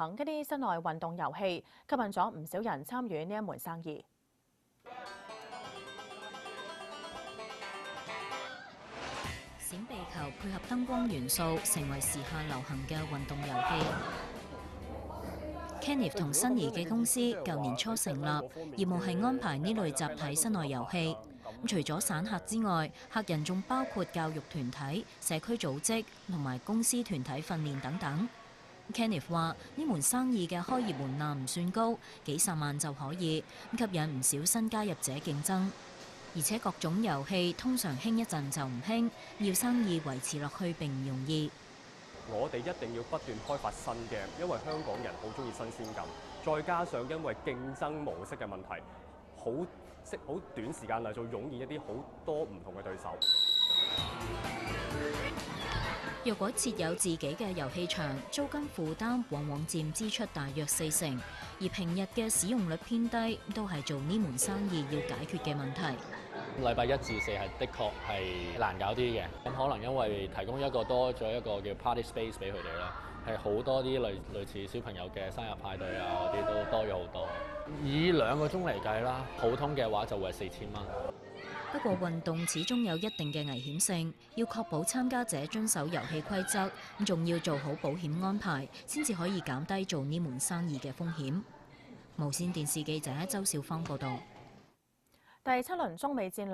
行一啲室內運動遊戲，吸引咗唔少人參與呢一門生意。閃避球配合燈光元素，成為時下流行嘅運動遊戲。Kenneth 同新怡嘅公司舊年初成立，業務係安排呢類集體室內遊戲。除咗散客之外，客人仲包括教育團體、社區組織同埋公司團體訓練等等。Kenneth 話：呢門生意嘅開業門檻唔算高，幾十萬就可以，吸引唔少新加入者競爭。而且各種遊戲通常興一陣就唔興，要生意維持落去並唔容易。我哋一定要不斷開發新嘅，因為香港人好中意新鮮感，再加上因為競爭模式嘅問題，好短時間內就湧現一啲好多唔同嘅對手。若果設有自己嘅遊戲場，租金負擔往往佔支出大約40%，而平日嘅使用率偏低，都係做呢門生意要解決嘅問題。禮拜1至4係的確係難搞啲嘅，咁可能因為提供多咗一個叫 party space 俾佢哋啦，係好多啲類似小朋友嘅生日派對啊嗰啲都多咗好多。以2個鐘嚟計啦，普通嘅話就會係4000蚊。不過運動始終有一定嘅危險性，要確保參加者遵守遊戲規則，仲要做好保險安排，先至可以減低做呢門生意嘅風險。無線電視記者周少芳報道。第7輪中美戰略